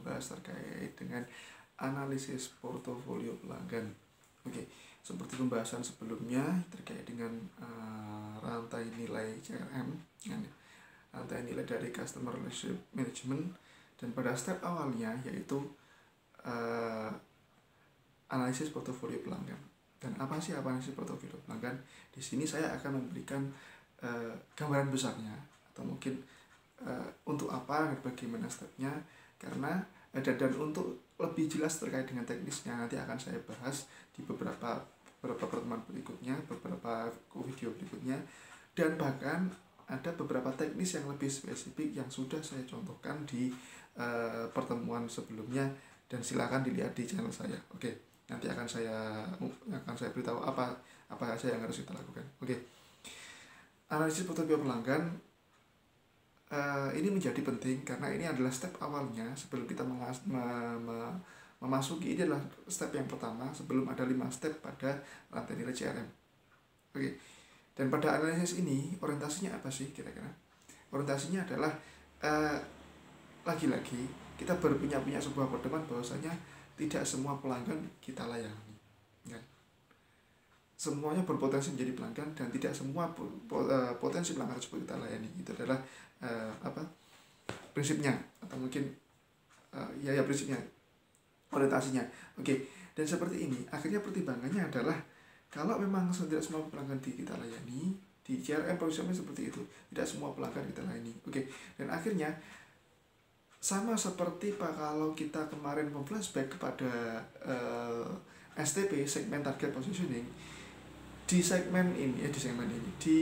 membahas terkait dengan analisis portofolio pelanggan. Oke, seperti pembahasan sebelumnya terkait dengan rantai nilai CRM, rantai nilai dari Customer Relationship Management, dan pada step awalnya yaitu analisis portofolio pelanggan. Dan apa sih analisis portofolio pelanggan? Di sini saya akan memberikan gambaran besarnya, atau mungkin untuk apa dan bagaimana stepnya, karena dan untuk lebih jelas terkait dengan teknisnya nanti akan saya bahas di beberapa pertemuan berikutnya, beberapa video berikutnya, dan bahkan ada beberapa teknis yang lebih spesifik yang sudah saya contohkan di pertemuan sebelumnya, dan silakan dilihat di channel saya. Oke, nanti akan saya beritahu apa saja yang harus kita lakukan. Oke, analisis portofolio pelanggan ini menjadi penting karena ini adalah step awalnya sebelum kita memasuki. Ini adalah step yang pertama sebelum ada 5 step pada rantai nilai CRM. Oke, dan pada analisis ini orientasinya apa sih kira-kira? Orientasinya adalah lagi-lagi kita punya sebuah pedoman bahwasanya tidak semua pelanggan kita layani, kan? Semuanya berpotensi menjadi pelanggan dan tidak semua potensi pelanggan tersebut kita layani. Itu adalah prinsipnya, atau mungkin prinsipnya, orientasinya. Oke, dan seperti ini akhirnya pertimbangannya adalah kalau memang tidak semua pelanggan kita layani, di CRM profesional seperti itu, tidak semua pelanggan kita layani. Oke, dan akhirnya sama seperti kalau kita kemarin memflashback kepada STP, segment target positioning. Di segmen ini, di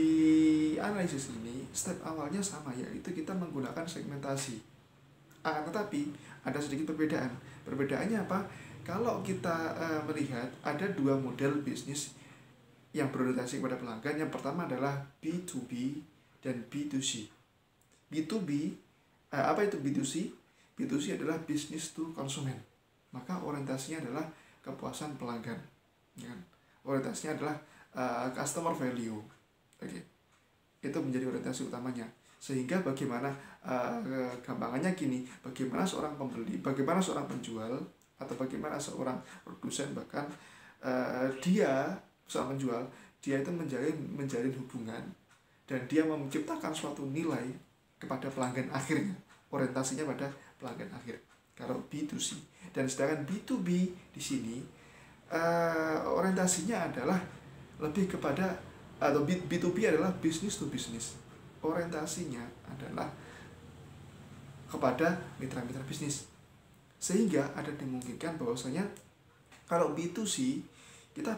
analisis ini, step awalnya sama, yaitu kita menggunakan segmentasi. Akan tetapi ada sedikit perbedaan. Perbedaannya apa? Kalau kita melihat ada 2 model bisnis yang berorientasi kepada pelanggan. Yang pertama adalah B2B dan B2C. B2B, apa itu B2C? B2C adalah business to consumer. Maka orientasinya adalah kepuasan pelanggan. Orientasinya adalah customer value. Oke, itu menjadi orientasi utamanya. Sehingga bagaimana gampangannya gini, bagaimana seorang pembeli, bagaimana seorang penjual, atau bagaimana seorang produsen, bahkan dia seorang penjual, dia itu menjalin hubungan dan dia menciptakan suatu nilai kepada pelanggan akhirnya. Orientasinya pada pelanggan akhir kalau B2C. Dan sedangkan B2B di sini orientasinya adalah lebih kepada, atau B2B adalah business to business. Orientasinya adalah kepada mitra-mitra bisnis. Sehingga ada dimungkinkan bahwasanya kalau B2C kita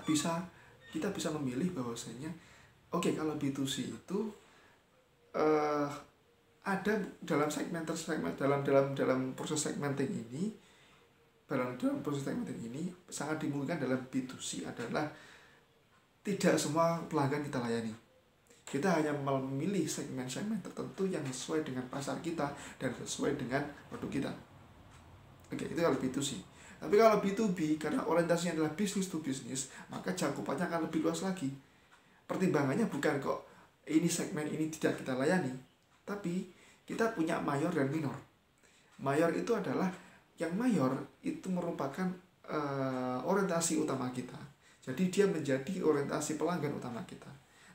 bisa memilih bahwasanya kalau B2C itu ada dalam dalam proses segmenting ini, dalam proses segmenting ini sangat dimungkinkan dalam B2C adalah tidak semua pelanggan kita layani. Kita hanya memilih segmen-segmen tertentu yang sesuai dengan pasar kita dan sesuai dengan produk kita. Oke, itu kalau B2C. Tapi kalau B2B, karena orientasinya adalah business to business, maka cakupannya akan lebih luas lagi. Pertimbangannya bukan kok ini segmen ini tidak kita layani, tapi kita punya mayor dan minor. Mayor itu adalah, yang mayor itu merupakan orientasi utama kita. Jadi dia menjadi orientasi pelanggan utama kita.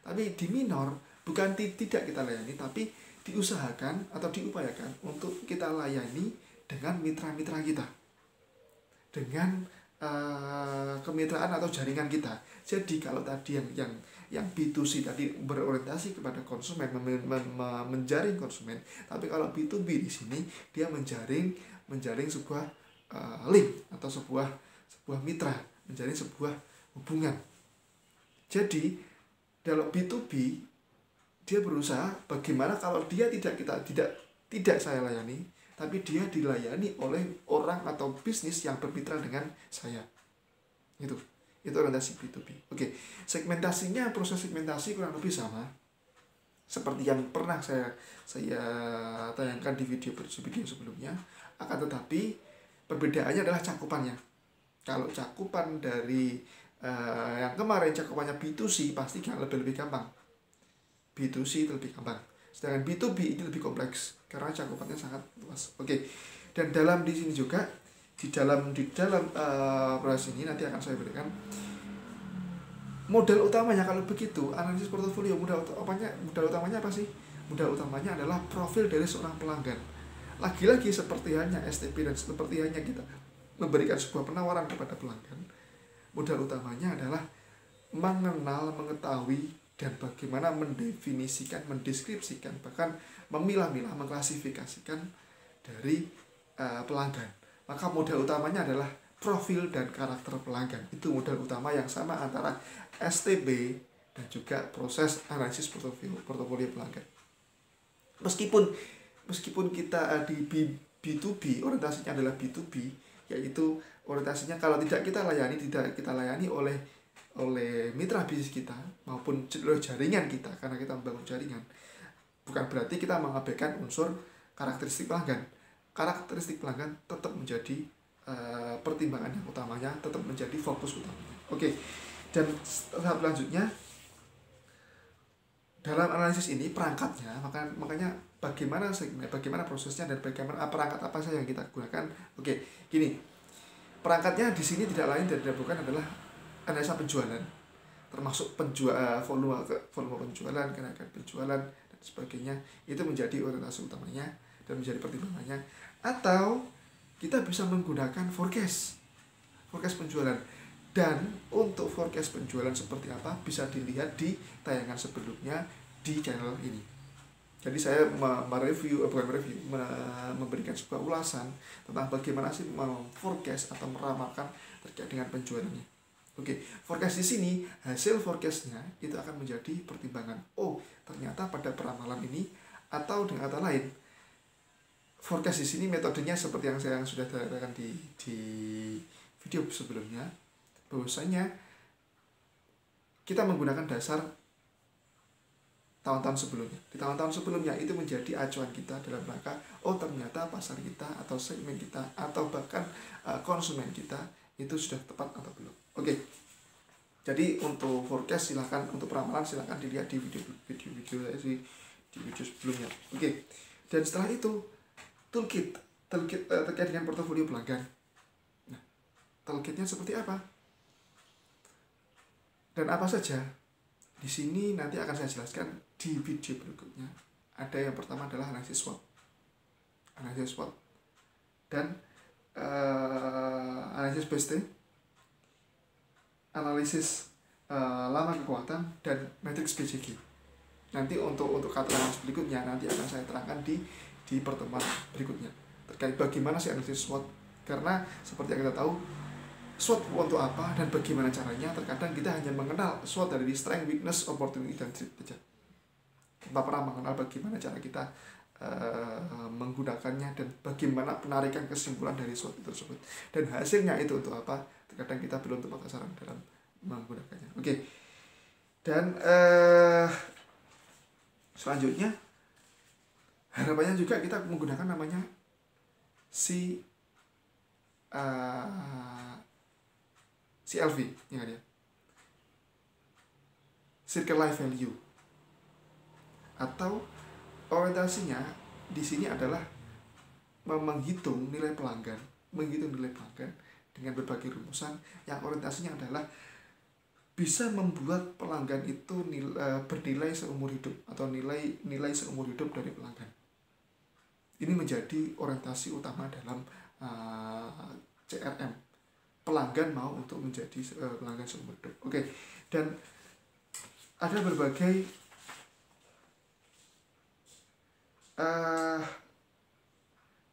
Tapi di minor bukan tidak kita layani, tapi diusahakan atau diupayakan untuk kita layani dengan mitra-mitra kita, dengan kemitraan atau jaringan kita. Jadi kalau tadi yang B2C tadi berorientasi kepada konsumen, menjaring konsumen, tapi kalau B2B di sini dia menjaring sebuah link atau sebuah mitra, menjaring sebuah hubungan. Jadi dalam B2B dia berusaha bagaimana kalau dia tidak saya layani, tapi dia dilayani oleh orang atau bisnis yang bermitra dengan saya. Itu orientasi B2B. Oke, segmentasinya, proses segmentasi kurang lebih sama seperti yang pernah saya tayangkan di video sebelumnya. Akan tetapi perbedaannya adalah cakupannya. Kalau cakupan dari yang kemarin cakupannya B2C pasti lebih gampang. B2C itu lebih gampang. Sedangkan B2B ini lebih kompleks karena cakupannya sangat luas. Oke. Dan di sini juga di dalam proses ini nanti akan saya berikan modal utamanya. Kalau begitu analisis portofolio, modal utamanya apa sih? Modal utamanya adalah profil dari seorang pelanggan. Lagi-lagi seperti hanya STP dan seperti hanya kita memberikan sebuah penawaran kepada pelanggan, modal utamanya adalah mengenal, mengetahui, dan bagaimana mendefinisikan, mendeskripsikan, bahkan memilah-milah, mengklasifikasikan dari pelanggan. Maka modal utamanya adalah profil dan karakter pelanggan. Itu modal utama yang sama antara STB dan juga proses analisis portofolio pelanggan. Meskipun kita di B2B, orientasinya adalah B2B, yaitu orientasinya kalau tidak kita layani oleh mitra bisnis kita maupun jaringan kita, karena kita membangun jaringan, bukan berarti kita mengabaikan unsur karakteristik pelanggan. Karakteristik pelanggan tetap menjadi pertimbangan yang utamanya, tetap menjadi fokus utamanya. Oke. Dan tahap selanjutnya dalam analisis ini perangkatnya, makanya bagaimana prosesnya dan bagaimana perangkat apa saja yang kita gunakan. Oke, gini. Perangkatnya di sini tidak lain dan tidak bukan adalah analisa penjualan, termasuk volume penjualan, kenaikan penjualan dan sebagainya. Itu menjadi orientasi utamanya dan menjadi pertimbangannya. Atau kita bisa menggunakan forecast penjualan. Dan untuk forecast penjualan seperti apa bisa dilihat di tayangan sebelumnya di channel ini. Jadi saya memberikan sebuah ulasan tentang bagaimana sih forecast atau meramalkan terkait dengan penjualannya. Oke, forecast di sini, hasil forecastnya itu akan menjadi pertimbangan. Oh, ternyata pada peramalan ini, atau dengan kata lain, forecast di sini metodenya seperti yang saya sudah katakan di video sebelumnya, bahwasanya kita menggunakan dasar tahun-tahun sebelumnya. Di tahun-tahun sebelumnya itu menjadi acuan kita dalam rangka, oh ternyata pasar kita atau segmen kita atau bahkan konsumen kita itu sudah tepat atau belum. Oke. Jadi untuk forecast silakan, untuk peramalan silakan dilihat di video sebelumnya. Oke. Dan setelah itu toolkit terkait dengan portofolio pelanggan. Nah, toolkitnya seperti apa? Dan apa saja? Di sini nanti akan saya jelaskan di video berikutnya. Ada yang pertama adalah analisis SWOT. Dan analisis BST, analisis lama kekuatan, dan matriks BCG. Nanti untuk keterangan berikutnya nanti akan saya terangkan di pertemuan berikutnya terkait bagaimana sih analisis SWOT. Karena seperti yang kita tahu, SWOT untuk apa dan bagaimana caranya, terkadang kita hanya mengenal SWOT dari strength, weakness, opportunity, dan threat saja, tanpa pernah mengenal bagaimana cara kita menggunakannya dan bagaimana penarikan kesimpulan dari SWOT itu tersebut, dan hasilnya itu untuk apa. Terkadang kita belum tepat sasaran dalam menggunakannya. Oke. Dan selanjutnya harapannya juga kita menggunakan namanya CLV, ya, Circle Life Value, atau orientasinya di sini adalah menghitung nilai pelanggan dengan berbagai rumusan yang orientasinya adalah bisa membuat pelanggan itu bernilai seumur hidup atau nilai seumur hidup dari pelanggan. Ini menjadi orientasi utama dalam CRM. Pelanggan mau untuk menjadi pelanggan seumur hidup. Oke. Dan ada berbagai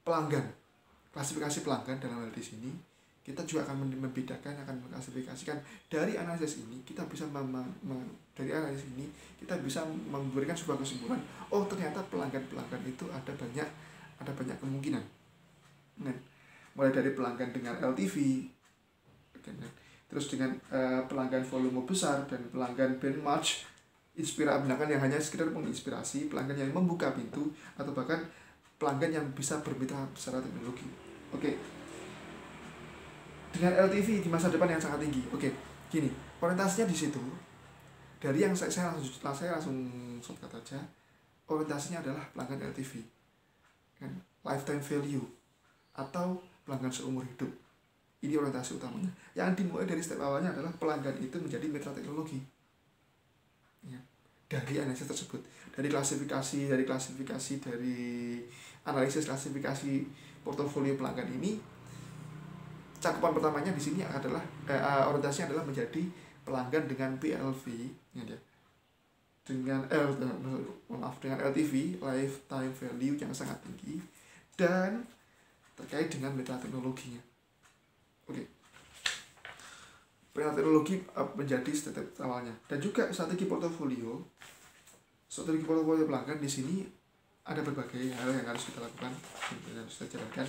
pelanggan, klasifikasi pelanggan dalam hal di sini. Kita juga akan akan mengklasifikasikan dari analisis ini. Kita bisa dari analisis ini kita bisa memberikan sebuah kesimpulan. Oh, ternyata pelanggan itu ada banyak kemungkinan. Mulai dari pelanggan dengan LTV, terus dengan pelanggan volume besar, dan pelanggan benchmark, pelanggan yang hanya sekedar menginspirasi, pelanggan yang membuka pintu, atau bahkan pelanggan yang bisa bermitra secara teknologi. Oke. Dengan LTV di masa depan yang sangat tinggi. Oke. Gini, orientasinya di situ. Dari yang saya langsung shortcut aja. Orientasinya adalah pelanggan LTV. Lifetime value. atau pelanggan seumur hidup. Ini orientasi utamanya. Yang dimulai dari step awalnya adalah pelanggan itu menjadi mitra teknologi. Ya. Dari analisis tersebut, dari analisis klasifikasi portofolio pelanggan ini, cakupan pertamanya di sini adalah orientasinya adalah menjadi pelanggan dengan PLV, ya, dengan LTV, lifetime value yang sangat tinggi, dan terkait dengan mitra teknologinya. Oke. Mitra teknologi menjadi step awalnya, dan juga strategi portofolio pelanggan di sini ada berbagai hal yang harus kita lakukan, yang harus kita jalankan.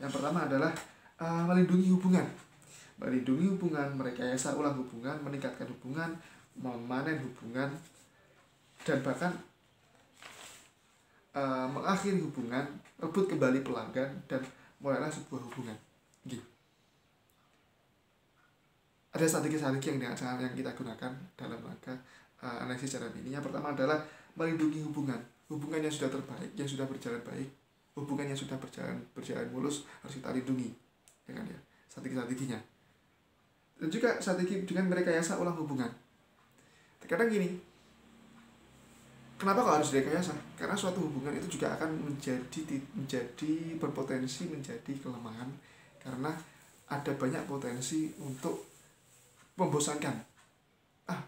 Yang pertama adalah melindungi hubungan, merekayasa ulang hubungan, meningkatkan hubungan, memanen hubungan, dan bahkan mengakhiri hubungan, rebut kembali pelanggan, dan mulailah sebuah hubungan. Gitu. Ada strategi-strategi yang kita gunakan dalam rangka analisis cara ini. Yang pertama adalah melindungi hubungan yang sudah terbaik, yang sudah berjalan baik, hubungan yang sudah berjalan mulus harus kita lindungi, ya kan ya, strategi-strateginya. Dan juga strategi dengan merekayasa ulang hubungan. Terkadang gini, kenapa kok harus direkayasa? Karena suatu hubungan itu juga akan menjadi berpotensi menjadi kelemahan, karena ada banyak potensi untuk membosankan.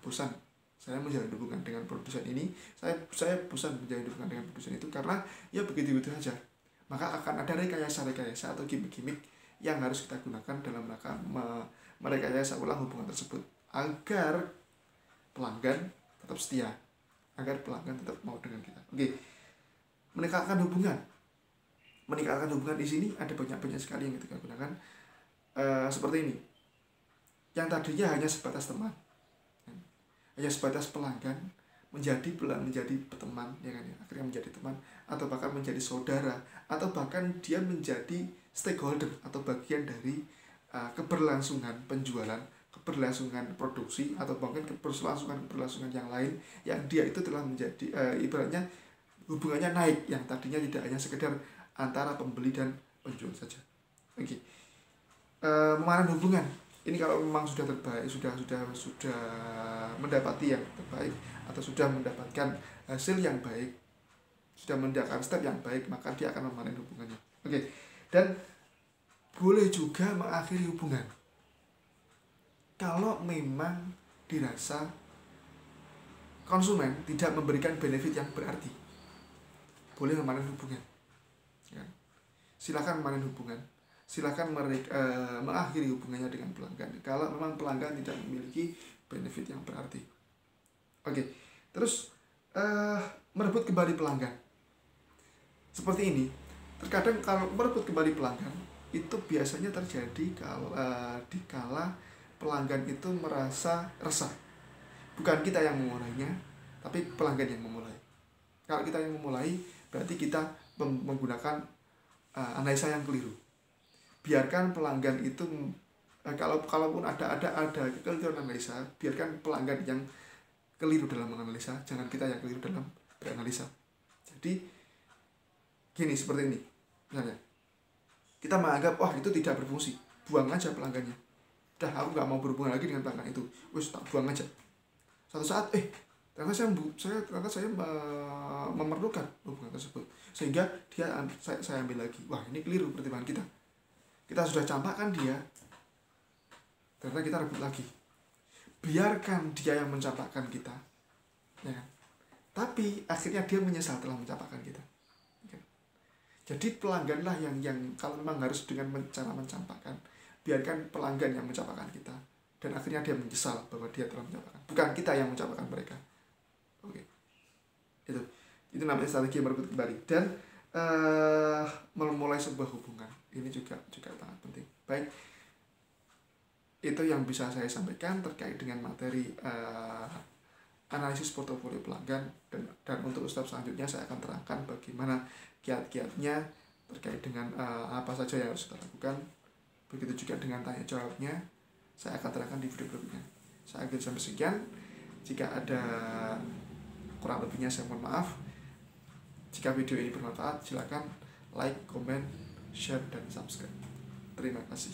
Bosan, saya menjalin hubungan dengan produsen ini, saya bosan menjalin hubungan dengan produsen itu karena ya begitu-begitu saja. Maka akan ada rekayasa atau gimmick-gimmick yang harus kita gunakan dalam rangka merekayasa ulang hubungan tersebut agar pelanggan tetap setia, agar pelanggan tetap mau dengan kita. Oke. Meningkatkan hubungan di sini ada banyak sekali yang kita gunakan, seperti ini. Yang tadinya hanya sebatas teman, hanya sebatas pelanggan, menjadi teman, ya kan ya, akhirnya menjadi teman, atau bahkan menjadi saudara, atau bahkan dia menjadi stakeholder atau bagian dari keberlangsungan penjualan, keberlangsungan produksi, atau bahkan keberlangsungan yang lain, yang dia itu telah menjadi ibaratnya hubungannya naik, yang tadinya tidak hanya sekedar antara pembeli dan penjual saja. Oke. Memanen hubungan ini kalau memang sudah terbaik, sudah mendapati yang terbaik, atau sudah mendapatkan hasil yang baik, sudah mendapatkan step yang baik, maka dia akan memanen hubungannya. Oke. Dan boleh juga mengakhiri hubungan kalau memang dirasa konsumen tidak memberikan benefit yang berarti. Boleh memanen hubungan, ya. Silakan memanen hubungan, silakan mengakhiri hubungannya dengan pelanggan kalau memang pelanggan tidak memiliki benefit yang berarti. Oke. Terus merebut kembali pelanggan seperti ini. Terkadang kalau merebut kembali pelanggan itu biasanya terjadi dikala pelanggan itu merasa resah. Bukan kita yang memulainya, tapi pelanggan yang memulai. Kalau kita yang memulai, berarti kita menggunakan analisa yang keliru. Biarkan pelanggan itu, kalaupun ada kekeliruan analisa, biarkan pelanggan yang keliru dalam menganalisa, jangan kita yang keliru dalam beranalisa. Jadi gini, seperti ini misalnya, kita menganggap wah itu tidak berfungsi, buang aja pelanggannya, udah aku nggak mau berhubungan lagi dengan pelanggan itu, wes tak buang aja. Suatu saat ternyata saya memerlukan hubungan tersebut, sehingga saya ambil lagi. Wah, ini keliru pertimbangan kita. Kita sudah campakkan dia, ternyata kita rebut lagi. Biarkan dia yang mencampakkan kita, ya kan? Tapi akhirnya dia menyesal telah mencampakkan kita. Ya. Jadi pelangganlah yang kalau memang harus dengan cara mencampakkan, biarkan pelanggan yang mencampakkan kita, dan akhirnya dia menyesal bahwa dia telah mencampakkan. Bukan kita yang mencampakkan mereka. Oke. Itu namanya strategi merebut kembali. Dan memulai sebuah hubungan ini juga sangat penting. Baik, itu yang bisa saya sampaikan terkait dengan materi analisis portofolio pelanggan, dan untuk step selanjutnya saya akan terangkan bagaimana kiat-kiatnya terkait dengan apa saja yang harus kita lakukan. Begitu juga dengan tanya jawabnya saya akan terangkan di video berikutnya. Saya akhiri sampai sekian. Jika ada kurang lebihnya saya mohon maaf. Jika video ini bermanfaat, silakan like, komen, share, dan subscribe. Terima kasih.